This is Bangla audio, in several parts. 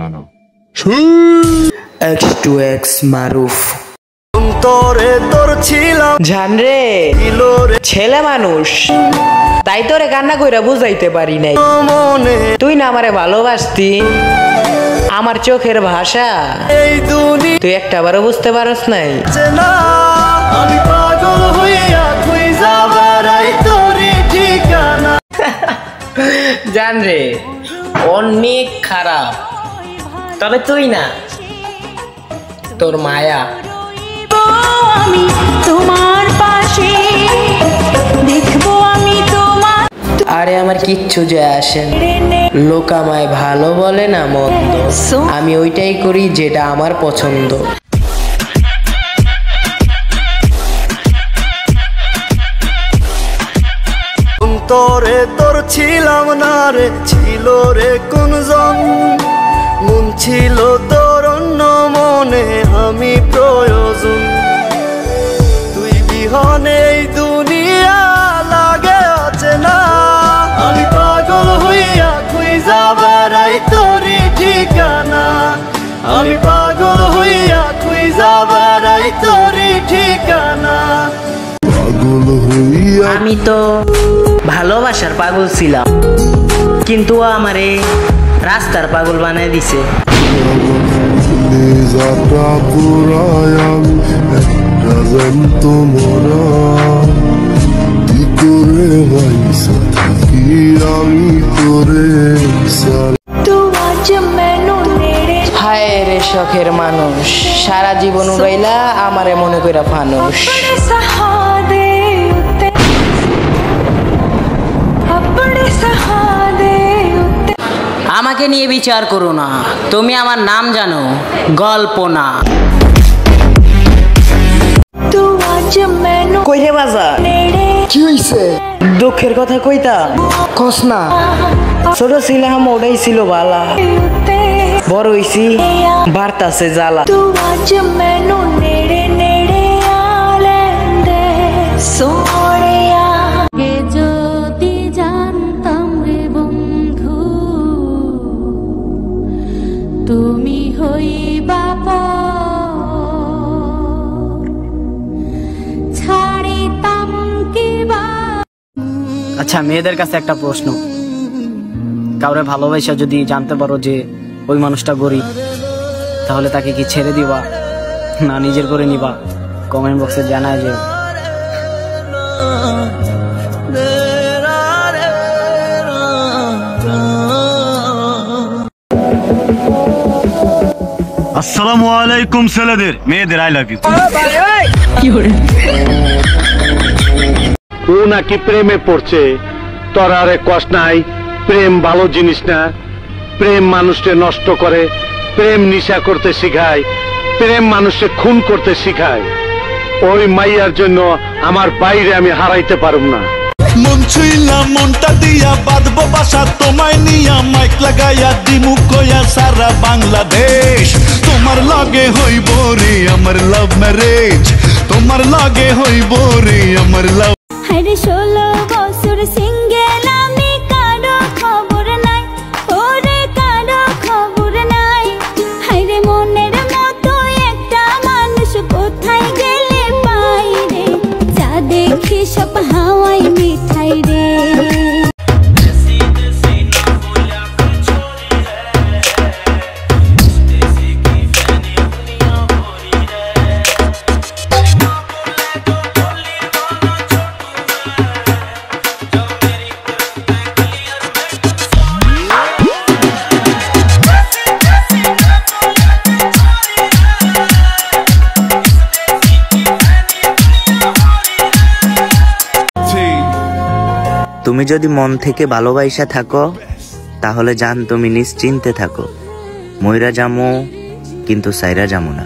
no. X to X মারুফ জানরে ছেলে মানুষ তাই তোরে কান্না কইরা বুঝাইতে পারি নাই তুই না আমারে ভালোবাসতি আমার চোখের ভাষা তুই একটাবারও বুঝতে পারস নাই জানরে অনেক খারাপ তবে তুই না তোর মায়া আমি তোমার পাশে দেখবো আমি তোমার আরে আমার কিচ্ছু যায় আসে লোক আমায় ভালো বলে না মন্দ আমি ওইটাই করি যেটা আমার পছন্দ তোরে তোর ছিলাম না রে ছিল রে কোনজন মন ছিল তোর অন্য মনে আমি প্রয়োজন তুই বিহনে এই দুনিয়া লাগে আছে না আমি পাগল হইয়া খুঁজা বেড়াই তোরই ঠিকানা আমি পাগল হইয়া খুঁজা বেড়াই তোরই ঠিকানা আমি তো ভালোবাসার পাগল ছিলাম কিন্তু আমারে রাস্তার পাগল বানাই দিছে হায় রে শখের মানুষ সারা জীবন উড়াইলা আমারে মনে কইরা ফানুষ আমাকে নিয়ে বিচার করো না তুমি আমার নাম জানো গল্প না কইরে বাজা কি হইছে দুঃখের কথা কইতা কস না ছোট ছিলাম ওটাই ছিল বালা বড় হইছি বার্তাছে জ্বালা তুমি হইবা ছাড়িতাম কিবা। আচ্ছা মেয়েদের কাছে একটা প্রশ্ন কাউরে ভালোবাসা যদি জানতে পারো যে ওই মানুষটা গরিব তাহলে তাকে কি ছেড়ে দিবা না নিজের করে নিবা কমেন্ট বক্সে জানায় যে আসসালামু আলাইকুম ছেলেদের মেয়েদের আই লাভ ইউ ও নাকি প্রেমে পড়ছে তোর আরে কষ্ট নাই প্রেম ভালো জিনিস না প্রেম মানুষকে নষ্ট করে প্রেম নিশা করতে শিখায় প্রেম মানুষকে খুন করতে শিখায় ওই মাইয়ার জন্য আমার বাইরে আমি হারাইতে পারব না মন ছুইলাম মনটা দিয়া বাঁধবো বাসা তোমায় নিয়া মাইক লাগাইয়া দিমু কইয়া সারা বাংলাদেশ তোমার লগে হইব রে আমার লাভ ম্যারেজ তোমার লগে হইব রে আমার লাভ হরে 16 বছর সিঙ্গেল আমি কারো খবর নাই ওরে কারো খবর নাই হরে মনের মতো একটা মানুষ কোথায় গেলে পাই রে যা দেখি সব হাওয়াই মিঠাই রে তুমি যদি মন থেকে ভালোবাসা থাকো তাহলে জান তুমি নিশ্চিন্তে থাকো ময়রা যামো কিন্তু সাইরা যামো না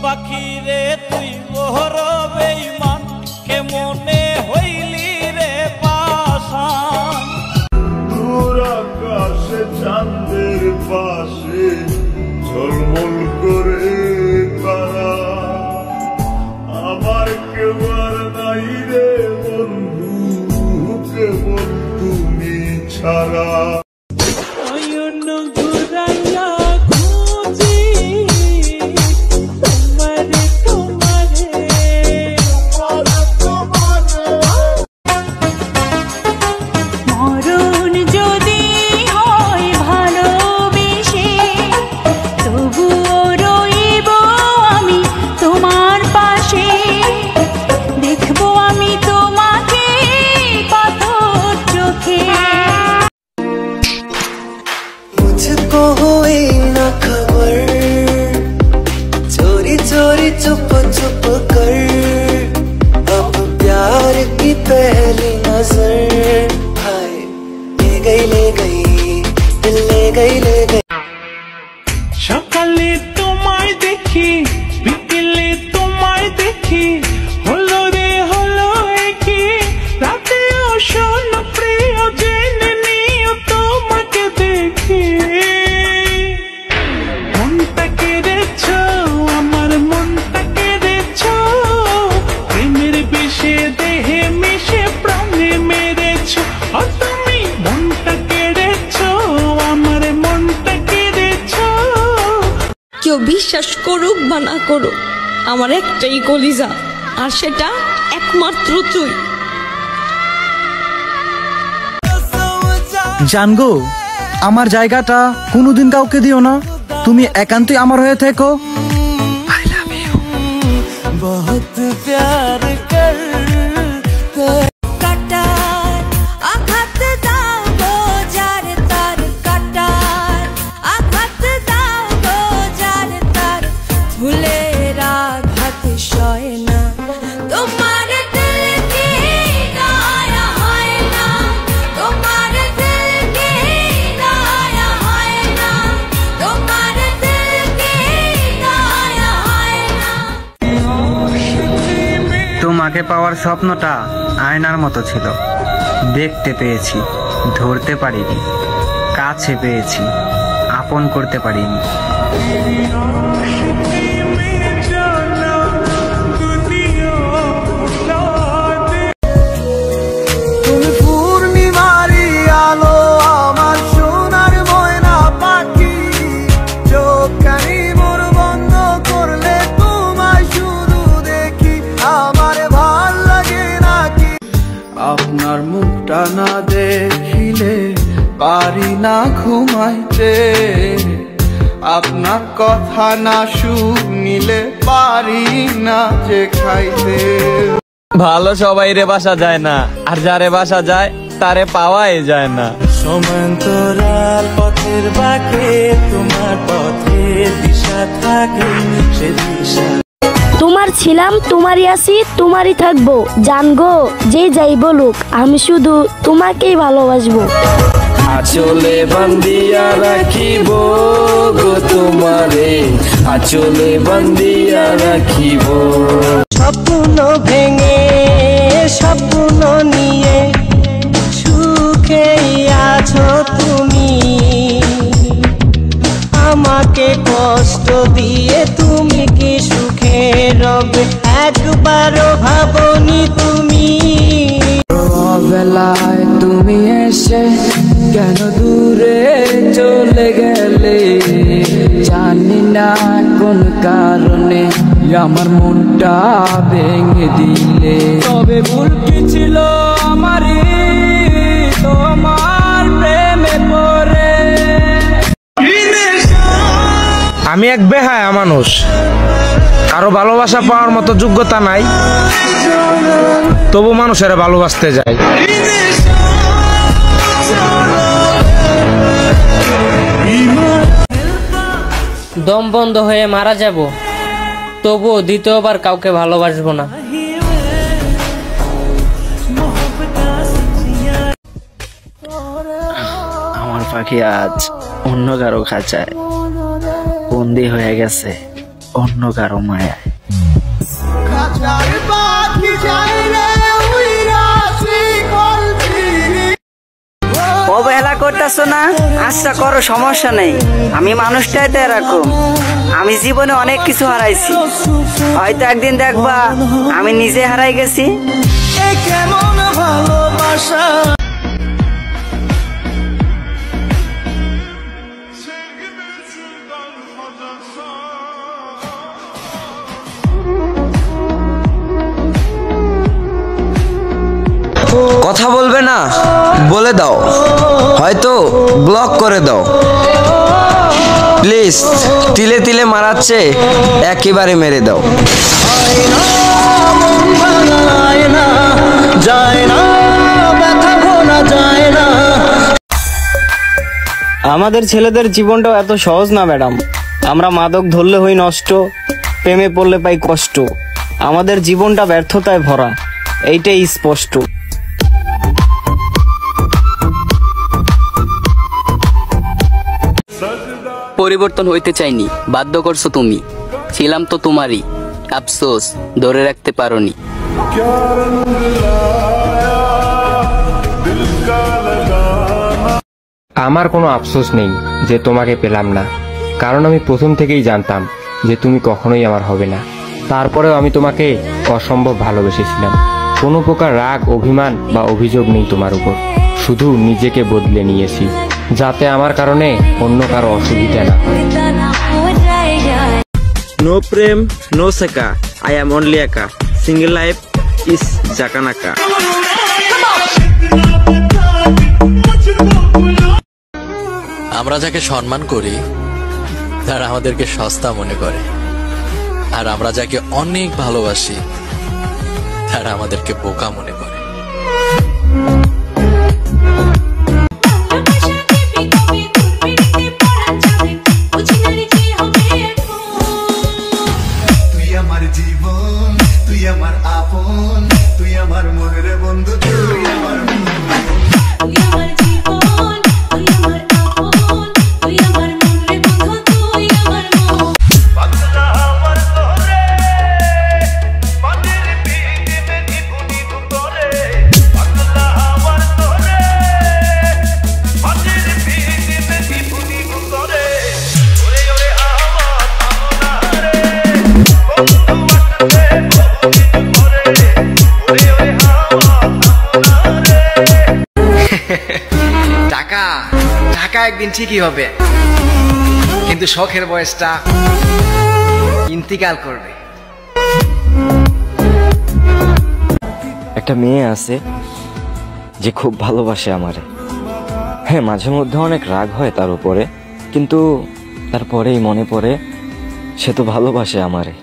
পাখি রে তুই মোহর বেঈমান কে মনে হইলি রে পাশান দূর আকাশে চাঁদের পাশে ঝলমল করে আমার কেউ আর নাই রে বন্ধু ছাড়া चुप चुप कर अब प्यार की पहली नजर हाय ले गई दिल ले गई সকালে তোমায় দেখি বিকেলে তোমায় দেখি হলো রে হলো কি রাতে শোন প্রিয় জেনে নিও তোমাকে দেখি মনটা কেড়েছো আমার মনটা কেড়েছো প্রেমের বিষে দেহে মিশে প্রাণে মেরেছো তুমি মনটা কেড়েছো আমার মনটা কেড়েছো। কেউ বিশ্বাস করুক বা না করুক আমার একটাই কলিজা আর সেটা একমাত্র তুই। জানগো আমার জায়গাটা কোনোদিন কাউকে দিও না, তুমি একান্তই আমার হয়ে থেকো। I love you. बहुत प्यार करते কাটার আঘাত দাও গো যার তার কাটার আঘাত দাও গো যার তার ফুলের আঘাত সয় না তোমার দিল কি গায়া হয় না তোমার দিল কি গায়া হয় না তোমার দিল কি গায়া হয় না। তোমাকে পাওয়ার স্বপ্নটা আয়নার মতো ছিল, দেখতে পেয়েছি, ধরতে পারিনি, কাছে পেয়েছি, আপন করতে পারিনি। তুমি পূর্ণিমারি আলো আমার সোনার ময়না পাখি চোখ কানি মোর বন্ধ করলে তোমায় শুধু দেখি আমার ভাল লাগে নাকি আপনার মুখটা না দেখিলে পারি না ঘুমাইতে আপনার কথা না শুনিলে পারি না যে খাইতে। ভালো সবাই রে বাসা যায় না, আর যারে বাসা যায় তারে পাওয়াই যায় না। সমান্তরাল পথের বাঁকে তোমার পথের দিশা থাকে সে দিশা তোমার ছিলাম তোমারই আছি তোমারই থাকবো জানগো যে যাই বলুক আমি শুধু তোমাকেই ভালোবাসবো। আচলে বান্দিয়া রাখিব গো তোমারে আচলে বান্দিয়া রাখিব। স্বপ্ন ভেঙে স্বপ্ন নিয়ে সুখেই আছো তুমি আমাকে কষ্ট দিয়ে তুমি কি সুখে রবে একবারও ভাবনি তুমি। বেলায় তুমি এসে কেন দূরে চলে গেলে জানি না কোন কারণে আমার মনটা ভেঙে দিলে। তবে ভুল কি ছিল আমারই তোমার প্রেমে পড়ে। আমি এক বেহায়া মানুষ, কারো ভালোবাসা পাওয়ার মতো যোগ্যতা নাই, তবু মানুষের ভালোবাসতে যাই। দম বন্ধ হয়ে মারা যাব, তবুও দ্বিতীয়বার কাউকে ভালোবাসবো না। আমার পাখি আজ অন্য কারো খাঁচায় বন্দি হয়ে গেছে, অন্য কারো মায়ায়। অবহেলা করতেছো না, আশা করো, সমস্যা নেই। আমি মানুষটাই তো এরকম, আমি জীবনে অনেক কিছু হারাইছি, হয়তো একদিন দেখবা আমি নিজে হারাই গেছি। কেমন ভালোবাসা কথা বলবে না বলে দাও, হয়তো ব্লক করে দাও প্লিজ। তিলে তিলে মারাচ্ছে একেবারে মেরে দাও। আমাদের ছেলেদের জীবনটাও এত সহজ না ম্যাডাম। আমরা মাদক ধরলে হই নষ্ট, প্রেমে পড়লে পাই কষ্ট। আমাদের জীবনটা ব্যর্থতায় ভরা, এইটাই স্পষ্ট। পরিবর্তন হইতে চাইনি, বাধ্য করছো তুমি। ছিলাম তো তোমারই, আফসোস ধরে রাখতে পারোনি। আমার কোনো আফসোস নেই যে তোমাকে পেলাম না, কারণ আমি প্রথম থেকেই জানতাম যে তুমি কখনোই আমার হবে না। তারপরেও আমি তোমাকে অসম্ভব ভালোবেসেছিলাম। কোনো প্রকার রাগ, অভিমান বা অভিযোগ নেই তোমার উপর, শুধু নিজেকে বদলে নিয়েছি যাতে আমার কারণে অন্য কারো অসুবিধা না হয়। নো প্রেম নো সেকা, আই এম অনলি একা, সিঙ্গেল লাইফ ইস জাকানাকা। আমরা যাকে সম্মান করি তারা আমাদেরকে সস্তা মনে করে, আর আমরা যাকে অনেক ভালোবাসি তারা আমাদেরকে বোকা মনে করে। তুই আমার জীবন, তুই আমার আপন, তুই আমার মনের বন্ধু, তুই আমার টাকা টাকা একদিন ঠিকই হবে, কিন্তু শখের বয়সটা ইন্তিকাল করবে। একটা মেয়ে আছে যে খুব ভালোবাসে আমারে। হ্যাঁ, মাঝে মধ্যে অনেক রাগ হয় তার উপরে, কিন্তু তারপরেই মনে পড়ে সে তো ভালোবাসে আমারে।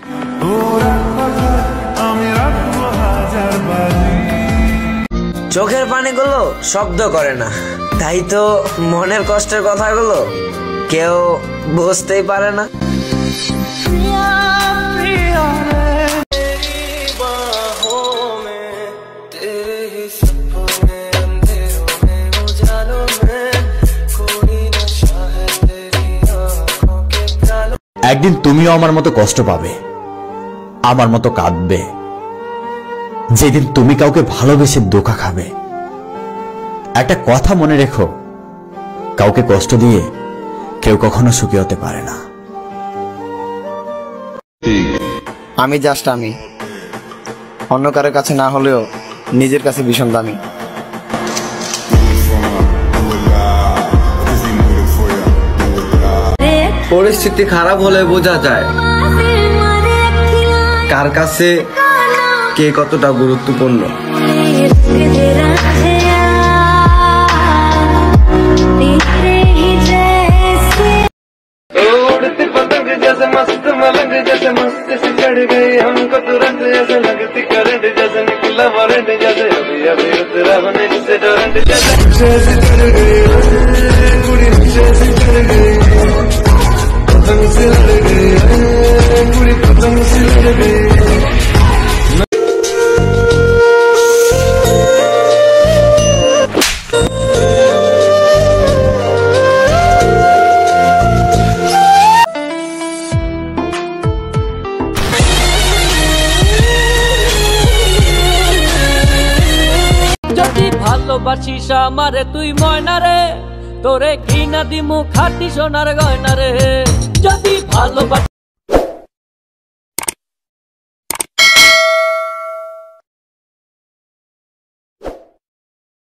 চোখের পানিগুলো শব্দ করে না, তাই তো মনের কষ্টের কথাগুলো কেউ বুঝতেই পারে না। একদিন তুমিও আমার মতো কষ্ট পাবে, আমার মতো কাঁদবে। যেদিন তুমি কাউকে ভালোবেসে ধোঁকা খাবে। একটা কথা মনে রেখো, কাউকে কষ্ট দিয়ে কেউ কখনো সুখী হতে পারে না। আমি জাস্ট আমি, অন্য কারোর কাছে না হলেও নিজের কাছে ভীষণ দামি। পরিস্থিতি খারাপ হলে বোঝা যায় কার কাছে কে কতটা গুরুত্বপূর্ণ। उड़ती पतंग जैसे मस्त मलंग जैसे मस्त से चढ़ गई हमको तुरंत जैसे लगती करंट जैसे निकला वारंट जैसे अभी अभी उतरा होने से डरंट जैसे चढ़ गई कुड़ी जैसे चढ़ गई पतंग से लड़ गई कुड़ी पतंग से लड़ गई। ভালোবাসিস আমারে তুই ময়না রে, তোরে ঘৃণা দিমু খাটি সোনার গয়না রে। যদি ভালোবাসি